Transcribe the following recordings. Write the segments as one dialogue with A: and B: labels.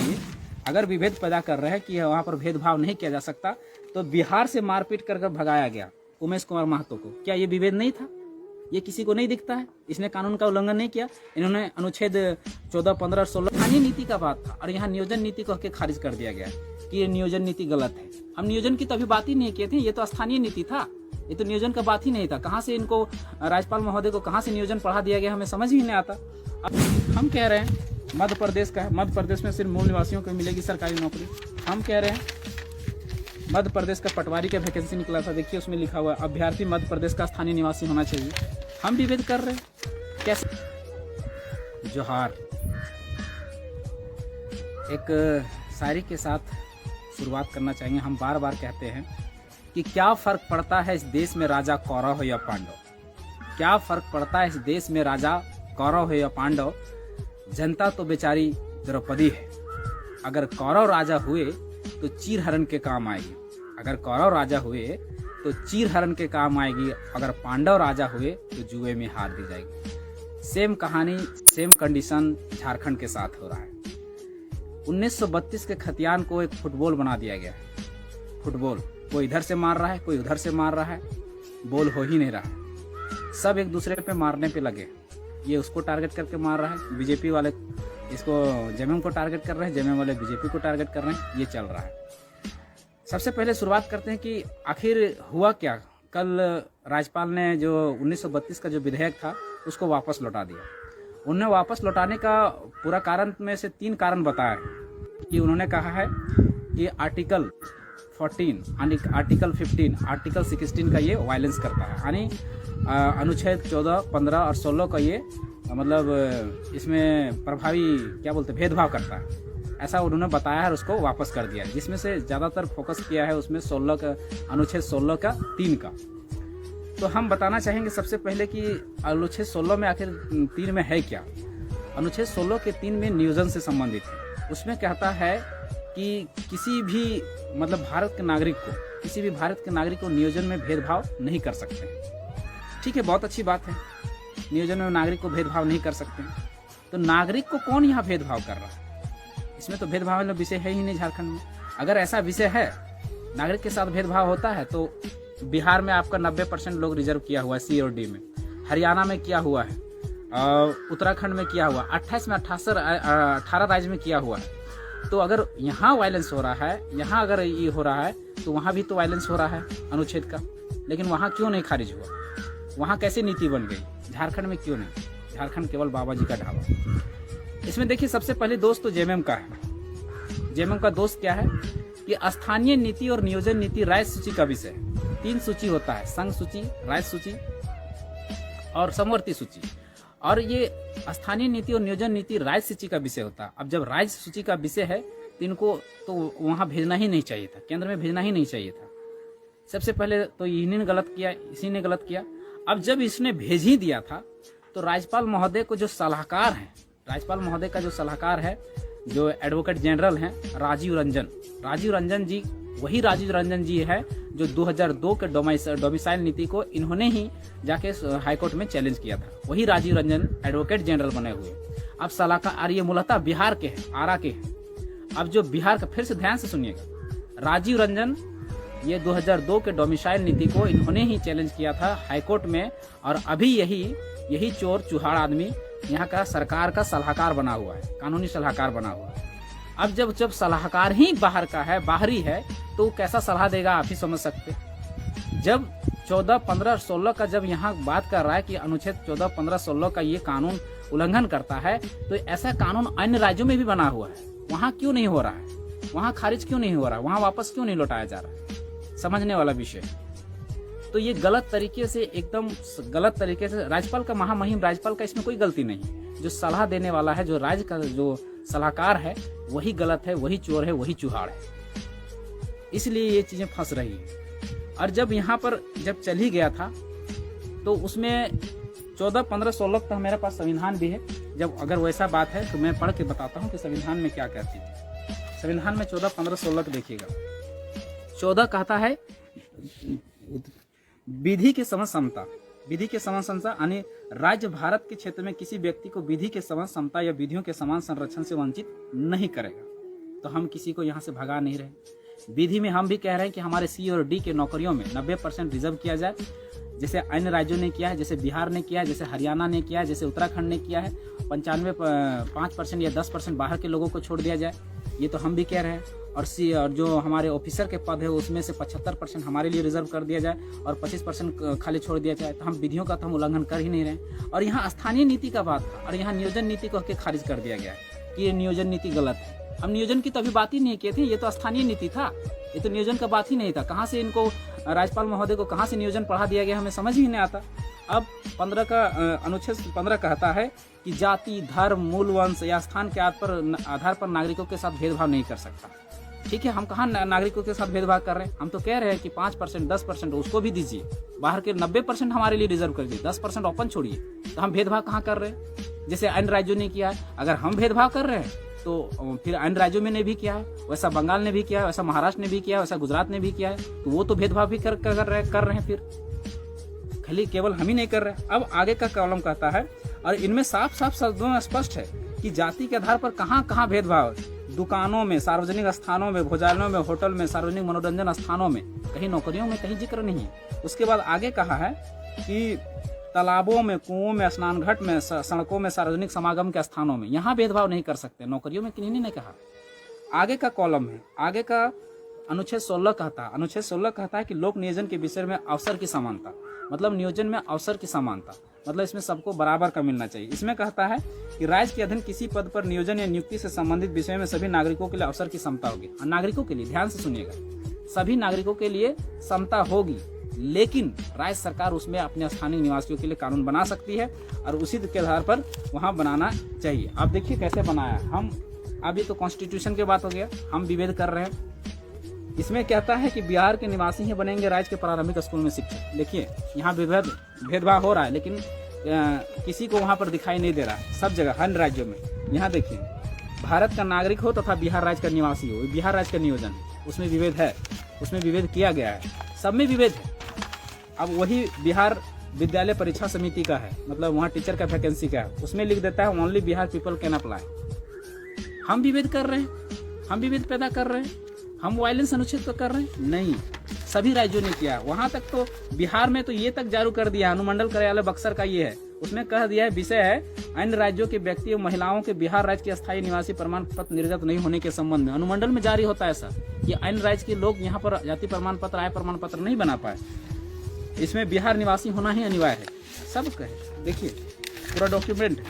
A: लिए अगर विभेद पैदा कर रहे हैं कि वहाँ पर भेदभाव नहीं किया जा सकता, तो बिहार से मारपीट कर भगाया गया उमेश कुमार महतो को, क्या ये विभेद नहीं था? ये किसी को नहीं दिखता है? इसने कानून का उल्लंघन नहीं किया। इन्होंने अनुच्छेद 14, 15 और 16 स्थानीय नीति का बात था और यहाँ नियोजन नीति को के खारिज कर दिया गया कि ये नियोजन नीति गलत है। हम नियोजन की तो अभी बात ही नहीं किए थे, ये तो स्थानीय नीति था, ये तो नियोजन का बात ही नहीं था। कहाँ से इनको राज्यपाल महोदय को कहाँ से नियोजन पढ़ा दिया गया, हमें समझ ही नहीं आता। अब हम कह रहे हैं मध्य प्रदेश का है, मध्य प्रदेश में सिर्फ मूल निवासियों को मिलेगी सरकारी नौकरी। हम कह रहे हैं मध्य प्रदेश का पटवारी का वैकेंसी निकला था, देखिए उसमें लिखा हुआ है अभ्यर्थी मध्य प्रदेश का स्थानीय निवासी होना चाहिए। हम विभेद कर रहे हैं कैसे? जोहार। एक शायरी के साथ शुरुआत करना चाहिए। हम बार बार कहते हैं कि क्या फर्क पड़ता है इस देश में राजा कौरव हो या पांडव, क्या फर्क पड़ता है इस देश में राजा कौरव हो या पांडव, जनता तो बेचारी द्रौपदी है। अगर कौरव राजा हुए तो चीर हरण के काम आएगी, अगर कौरव राजा हुए तो चीर हरण के काम आएगी, अगर पांडव राजा हुए तो जुए में हार दी जाएगी। सेम कहानी सेम कंडीशन झारखंड के साथ हो रहा है। 1932 के खतियान को एक फुटबॉल बना दिया गया है। फुटबॉल कोई इधर से मार रहा है, कोई उधर से मार रहा है, बॉल हो ही नहीं रहा है। सब एक दूसरे पे मारने पे लगे, ये उसको टारगेट करके मार रहा है, बीजेपी वाले इसको जेएमएम को टारगेट कर रहे हैं, जेएमएम वाले बीजेपी को टारगेट कर रहे हैं, ये चल रहा है। सबसे पहले शुरुआत करते हैं कि आखिर हुआ क्या। कल राज्यपाल ने जो 1932 का जो विधेयक था उसको वापस लौटा दिया। उन्होंने वापस लौटाने का पूरा कारण में से 3 कारण बताया कि उन्होंने कहा है कि आर्टिकल 14, आर्टिकल 15, आर्टिकल 16 का ये वायलेंस करता है, यानी अनुच्छेद 14, 15 और 16 का ये मतलब इसमें प्रभावी क्या बोलते भेदभाव करता है, ऐसा उन्होंने बताया है और उसको वापस कर दिया है। जिसमें से ज़्यादातर फोकस किया है उसमें 16 का अनुच्छेद 16 का 3 का। तो हम बताना चाहेंगे सबसे पहले कि अनुच्छेद 16 में आखिर 3 में है क्या। अनुच्छेद 16 के 3 में नियोजन से संबंधित है। उसमें कहता है कि किसी भी मतलब भारत के नागरिक को नियोजन में भेदभाव नहीं कर सकते। ठीक है, बहुत अच्छी बात है, नियोजन में नागरिक को भेदभाव नहीं कर सकते। तो नागरिक को कौन यहाँ भेदभाव कर रहा है? इसमें तो भेदभाव वाला विषय है ही नहीं झारखंड में। अगर ऐसा विषय है, नागरिक के साथ भेदभाव होता है, तो बिहार में आपका 90% लोग रिजर्व किया हुआ है सी और डी में, हरियाणा में किया हुआ है, उत्तराखंड में किया हुआ, 28 में 18 राज्य में किया हुआ है। तो अगर यहाँ वायलेंस हो रहा है, यहाँ अगर ये हो रहा है, तो वहाँ भी तो वायलेंस हो रहा है अनुच्छेद का। लेकिन वहाँ क्यों नहीं खारिज हुआ? वहाँ कैसे नीति बन गई? झारखंड में क्यों नहीं? झारखंड केवल बाबा जी का ढाबा। इसमें देखिए सबसे पहले दोष तो जेएमएम का है। जेएमएम का दोष क्या है कि स्थानीय नीति और नियोजन नीति राज्य सूची का विषय है। 3 सूची होता है, संघ सूची, राज्य सूची और समवर्ती सूची। और ये स्थानीय नीति और नियोजन नीति राज्य सूची का विषय होता है। अब जब राज्य सूची का विषय है तो इनको तो वहाँ भेजना ही नहीं चाहिए था, केंद्र में भेजना ही नहीं चाहिए था। सबसे पहले तो इन्हीं ने गलत किया, इसी ने गलत किया। अब जब इसने भेज ही दिया था तो राज्यपाल महोदय को जो सलाहकार हैं, राज्यपाल महोदय का जो सलाहकार है, जो एडवोकेट जनरल हैं राजीव रंजन जी, वही राजीव रंजन जी है जो 2002 के डोमिसाइल नीति को इन्होंने ही जाके हाईकोर्ट में चैलेंज किया था। वही राजीव रंजन एडवोकेट जनरल बने हुए। अब सलाहकार ये मूलतः बिहार के हैं, आरा के हैं। अब जो बिहार का, फिर से ध्यान से सुनिएगा, राजीव रंजन ये 2002 के डोमिसाइल नीति को इन्होंने ही चैलेंज किया था हाईकोर्ट में, और अभी यही चोर चुहाड़ आदमी यहाँ का सरकार का सलाहकार बना हुआ है, कानूनी सलाहकार बना हुआ है। अब जब सलाहकार ही बाहर का है, बाहरी है, तो वो कैसा सलाह देगा आप ही समझ सकते। जब 14, 15, 16 का जब यहाँ बात कर रहा है कि अनुच्छेद 14, 15, 16 का ये कानून उल्लंघन करता है, तो ऐसा कानून अन्य राज्यों में भी बना हुआ है, वहाँ क्यों नहीं हो रहा है? वहाँ खारिज क्यों नहीं हो रहा है? वहाँ वापस क्यों नहीं लौटाया जा रहा है? समझने वाला विषय। तो ये गलत तरीके से, एकदम गलत तरीके से, राज्यपाल का महामहिम राज्यपाल का इसमें कोई गलती नहीं। जो सलाह देने वाला है, जो राज्य का जो सलाहकार है, वही गलत है, वही चोर है, वही चुहाड़ है। इसलिए ये चीजें फंस रही है। और जब यहाँ पर जब चल ही गया था, तो उसमें 14, 15, 16 तक मेरे पास संविधान भी है। जब अगर वैसा बात है तो मैं पढ़ के बताता हूँ कि संविधान में क्या कहती है। संविधान में 14, 15, 16 देखिएगा। 14 कहता है विधि के समान समता, विधि के समान समता, यानी राज्य भारत के क्षेत्र में किसी व्यक्ति को विधि के समान समता या विधियों के समान संरक्षण से वंचित नहीं करेगा। तो हम किसी को यहाँ से भगा नहीं रहे। विधि में हम भी कह रहे हैं कि हमारे सी और डी के नौकरियों में 90% रिजर्व किया जाए, जैसे अन्य राज्यों ने किया है, जैसे बिहार ने किया है, जैसे हरियाणा ने किया है, जैसे उत्तराखंड ने किया है। 95% या 10% बाहर के लोगों को छोड़ दिया जाए, ये तो हम भी कह रहे हैं। और जो हमारे ऑफिसर के पद है उसमें से 75% हमारे लिए रिजर्व कर दिया जाए और 25% खाली छोड़ दिया जाए। तो हम विधियों का तो हम उल्लंघन कर ही नहीं रहे। और यहाँ स्थानीय नीति का बात था और यहाँ नियोजन नीति को खारिज कर दिया गया है कि ये नियोजन नीति गलत है। हम नियोजन की तो अभी बात ही नहीं किए थे, ये तो स्थानीय नीति था, ये तो नियोजन का बात ही नहीं था। कहाँ से इनको राज्यपाल महोदय को कहाँ से नियोजन पढ़ा दिया गया, हमें समझ ही नहीं आता। अब 15 का अनुच्छेद 15 कहता है कि जाति, धर्म, मूल वंश या स्थान के आधार पर नागरिकों के साथ भेदभाव नहीं कर सकता। ठीक है, हम कहाँ नागरिकों के साथ भेदभाव कर रहे हैं? हम तो कह रहे हैं कि 5%, 10% उसको भी दीजिए, बाहर के 90% हमारे लिए रिजर्व कर दिए, 10% ओपन छोड़िए। तो हम भेदभाव कहाँ कर रहे हैं? जैसे अन्य राज्यों ने किया है। अगर हम भेदभाव कर रहे हैं तो फिर अन्य राज्यों में ने भी किया है, वैसा बंगाल ने भी किया है, वैसा महाराष्ट्र ने भी किया है, वैसा गुजरात ने भी किया है। तो वो तो भेदभाव भी कर रहे हैं। फिर खाली केवल हम ही नहीं कर रहे। अब आगे का कॉलम कहता है, और इनमें साफ साफ शब्दों में स्पष्ट है कि जाति के आधार पर कहाँ कहाँ भेदभाव। दुकानों में, सार्वजनिक स्थानों में, भोजनालयों में, होटल में, सार्वजनिक मनोरंजन स्थानों में, कहीं नौकरियों में कहीं जिक्र नहीं है। उसके बाद आगे कहा है कि तालाबों में, कुओं में, स्नान घाट में, सड़कों में, सार्वजनिक समागम के स्थानों में, यहाँ भेदभाव नहीं कर सकते। नौकरियों में किन्हीं ने कहा। आगे का कॉलम है, आगे का अनुच्छेद 16 कहता है कि लोक नियोजन के विषय में अवसर की समानता, मतलब नियोजन में अवसर की समानता, मतलब इसमें सबको बराबर का मिलना चाहिए। इसमें कहता है कि राज्य के अधीन किसी पद पर नियोजन या नियुक्ति से संबंधित विषय में सभी नागरिकों के लिए अवसर की समता होगी। नागरिकों के लिए, ध्यान से सुनिएगा, सभी नागरिकों के लिए समता होगी, लेकिन राज्य सरकार उसमें अपने स्थानीय निवासियों के लिए कानून बना सकती है और उसी के आधार पर वहाँ बनाना चाहिए। आप देखिए कैसे बनाया। हम अभी तो कॉन्स्टिट्यूशन की बात हो गया, हम विभेद कर रहे हैं। इसमें कहता है कि बिहार के निवासी ही बनेंगे राज्य के प्रारंभिक स्कूल में शिक्षक। देखिए यहाँ भेदभाव हो रहा है, लेकिन किसी को वहाँ पर दिखाई नहीं दे रहा है, सब जगह हर राज्यों में। यहाँ देखिए, भारत का नागरिक हो तथा बिहार राज्य का निवासी हो, बिहार राज्य का नियोजन है, उसमें विभेद है, उसमें विभेद किया गया है, सब में विभेद है। अब वही बिहार विद्यालय परीक्षा समिति का है, मतलब वहाँ टीचर का वैकेंसी का है, उसमें लिख देता है only Bihar people can apply. हम विभेद कर रहे हैं, हम विभेद पैदा कर रहे हैं, हम वायलेंस अनुच्छेद तो कर रहे हैं? नहीं, सभी राज्यों ने किया। वहां तक तो बिहार में तो ये तक जारी कर दिया, अनुमंडल कार्यालय बक्सर का ये है, उसमें कह दिया है विषय है अन्य राज्यों के व्यक्ति और महिलाओं के बिहार राज्य के अस्थायी निवासी प्रमाण पत्र निर्गत नहीं होने के संबंध में। अनुमंडल में जारी होता है ऐसा कि अन्य राज्य के लोग यहाँ पर जाति प्रमाण पत्र, आय प्रमाण पत्र नहीं बना पाए, इसमें बिहार निवासी होना ही अनिवार्य है। सब कहे, देखिए पूरा डॉक्यूमेंट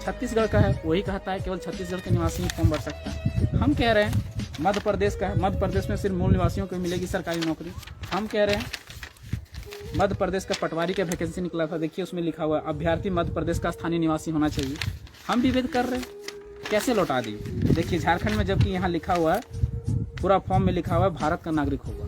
A: छत्तीसगढ़ का है, वही कहता है केवल छत्तीसगढ़ के निवासी ही फॉर्म भर सकता है। हम कह रहे हैं मध्य प्रदेश का है, मध्य प्रदेश में सिर्फ मूल निवासियों को मिलेगी सरकारी नौकरी। हम कह रहे हैं मध्य प्रदेश का पटवारी का वैकेंसी निकला था, देखिए उसमें लिखा हुआ है अभ्यर्थी मध्य प्रदेश का स्थानीय निवासी होना चाहिए। हम विभेद कर रहे हैं, कैसे लौटा दी। देखिए झारखंड में जबकि यहाँ लिखा हुआ है, पूरा फॉर्म में लिखा हुआ है भारत का नागरिक होगा,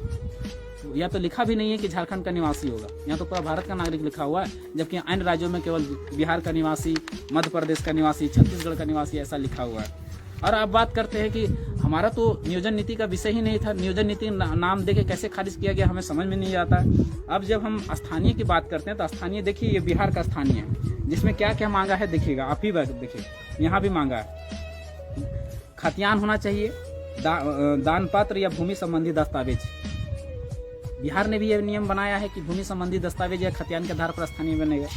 A: या तो लिखा भी नहीं है कि झारखंड का निवासी होगा, यहाँ तो पूरा भारत का नागरिक लिखा हुआ है, जबकि अन्य राज्यों में केवल बिहार का निवासी, मध्य प्रदेश का निवासी, छत्तीसगढ़ का निवासी ऐसा लिखा हुआ है। और अब बात करते हैं कि हमारा तो नियोजन नीति का विषय ही नहीं था, नियोजन नीति नाम देके कैसे खारिज किया गया हमें समझ में नहीं आता है। अब जब हम स्थानीय की बात करते हैं तो स्थानीय देखिए, ये बिहार का स्थानीय है, जिसमें क्या क्या मांगा है देखिएगा, आप ही देखिए यहाँ भी मांगा है खतियान होना चाहिए, दान पत्र या भूमि संबंधी दस्तावेज। बिहार ने भी यह नियम बनाया है कि भूमि संबंधी दस्तावेज या खतियान के आधार पर स्थानीय बनेगा।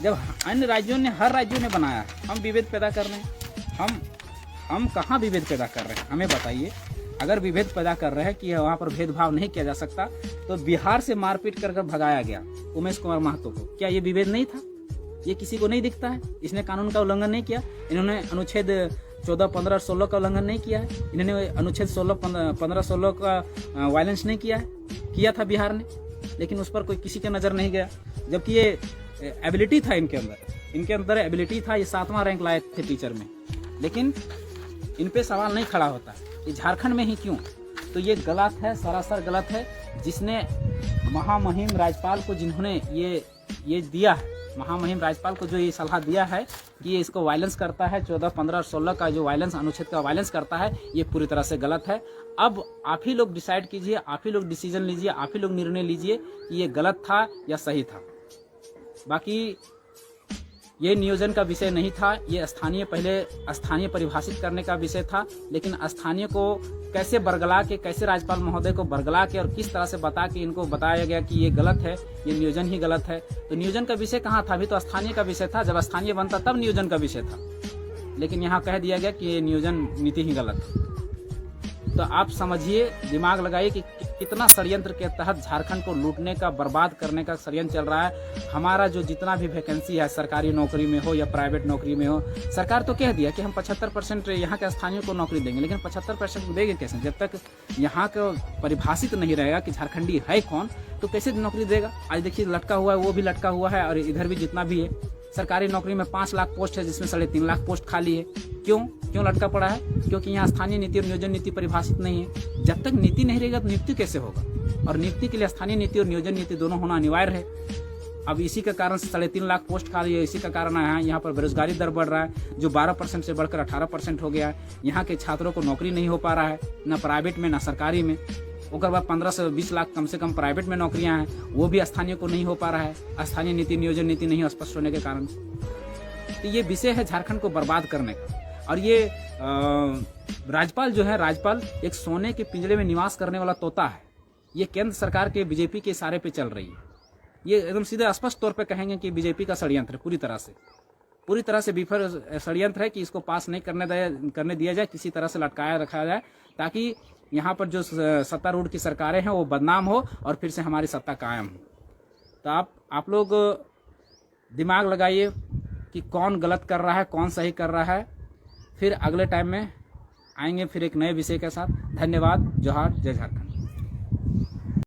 A: जब अन्य राज्यों ने, हर राज्यों ने बनाया, हम विभेद पैदा कर रहे हैं। हम कहाँ विभेद पैदा कर रहे हैं, हमें बताइए। अगर विभेद पैदा कर रहे हैं कि वहाँ पर भेदभाव नहीं किया जा सकता, तो बिहार से मारपीट कर भगाया गया उमेश कुमार महतो को, क्या ये विभेद नहीं था? ये किसी को नहीं दिखता है? इसने कानून का उल्लंघन नहीं किया, इन्होंने अनुच्छेद 14, 15, 16 का उल्लंघन नहीं किया है, इन्होंने अनुच्छेद 16, 15, 16 का वायलेंस नहीं किया है, किया था बिहार ने, लेकिन उस पर कोई किसी के नज़र नहीं गया। जबकि ये एबिलिटी था इनके अंदर एबिलिटी था, ये 7वां रैंक लाए थे टीचर में, लेकिन इन पे सवाल नहीं खड़ा होता कि झारखंड में ही क्यों। तो ये गलत है, सरासर गलत है। जिसने महामहिम राज्यपाल को, जिन्होंने ये दिया है, महामहिम राज्यपाल को जो ये सलाह दिया है कि ये इसको वायलेंस करता है, 14, 15, 16 का जो वायलेंस अनुच्छेद का वायलेंस करता है, ये पूरी तरह से गलत है। अब आप ही लोग डिसाइड कीजिए, आप ही लोग डिसीजन लीजिए, आप ही लोग निर्णय लीजिए कि ये गलत था या सही था। बाकी ये नियोजन का विषय नहीं था, ये स्थानीय परिभाषित करने का विषय था। लेकिन स्थानीय को कैसे बरगला के, कैसे राज्यपाल महोदय को बरगला के और किस तरह से बता के इनको बताया गया कि ये गलत है, ये नियोजन ही गलत है। तो नियोजन का विषय कहाँ था? अभी तो स्थानीय का विषय था। जब स्थानीय बनता तब नियोजन का विषय था, लेकिन यहाँ कह दिया गया कि ये नियोजन नीति ही गलत है। तो आप समझिए, दिमाग लगाइए कि कितना षड्यंत्र के तहत झारखंड को लूटने का, बर्बाद करने का षड्यंत्र चल रहा है। हमारा जो जितना भी वैकेंसी है, सरकारी नौकरी में हो या प्राइवेट नौकरी में हो, सरकार तो कह दिया कि हम 75% यहाँ के स्थानीय को नौकरी देंगे, लेकिन 75% देंगे कैसे? जब तक यहाँ का परिभाषित नहीं रहेगा कि झारखंडी है कौन, तो कैसे नौकरी देगा? आज देखिए लटका हुआ है, वो भी लटका हुआ है, और इधर भी जितना भी है सरकारी नौकरी में 5 लाख पोस्ट है, जिसमें 3.5 लाख पोस्ट खाली है। क्यों लटका पड़ा है? क्योंकि यहाँ स्थानीय नीति और नियोजन नीति परिभाषित नहीं है। जब तक नीति नहीं रहेगा तो नियुक्ति कैसे होगा? और नियुक्ति के लिए स्थानीय नीति और नियोजन नीति दोनों होना अनिवार्य है। अब इसी के कारण 3.5 लाख पोस्ट खाली है। इसी का कारण है यहाँ पर बेरोजगारी दर बढ़ रहा है, जो 12% से बढ़कर 18% हो गया है। यहाँ के छात्रों को नौकरी नहीं हो पा रहा है, न प्राइवेट में न सरकारी में। उसके बाद 15 से 20 लाख कम से कम प्राइवेट में नौकरियां हैं, वो भी स्थानीय को नहीं हो पा रहा है, स्थानीय नीति नियोजन नीति नहीं स्पष्ट होने के कारण। तो ये विषय है झारखंड को बर्बाद करने का। और ये राज्यपाल जो है, राज्यपाल एक सोने के पिंजरे में निवास करने वाला तोता है। ये केंद्र सरकार के बीजेपी के इशारे पे चल रही है। ये एकदम सीधे स्पष्ट तौर पे कहेंगे कि बीजेपी का षड्यंत्र है, पूरी तरह से विफल षड्यंत्र है कि इसको पास नहीं करने दिया जाए, किसी तरह से लटकाया रखा जाए, ताकि यहाँ पर जो सत्तारूढ़ की सरकारें हैं वो बदनाम हो और फिर से हमारी सत्ता कायम हो। तो आप लोग दिमाग लगाइए कि कौन गलत कर रहा है, कौन सही कर रहा है। फिर अगले टाइम में आएंगे फिर एक नए विषय के साथ। धन्यवाद। जोहार। जय झारखंड।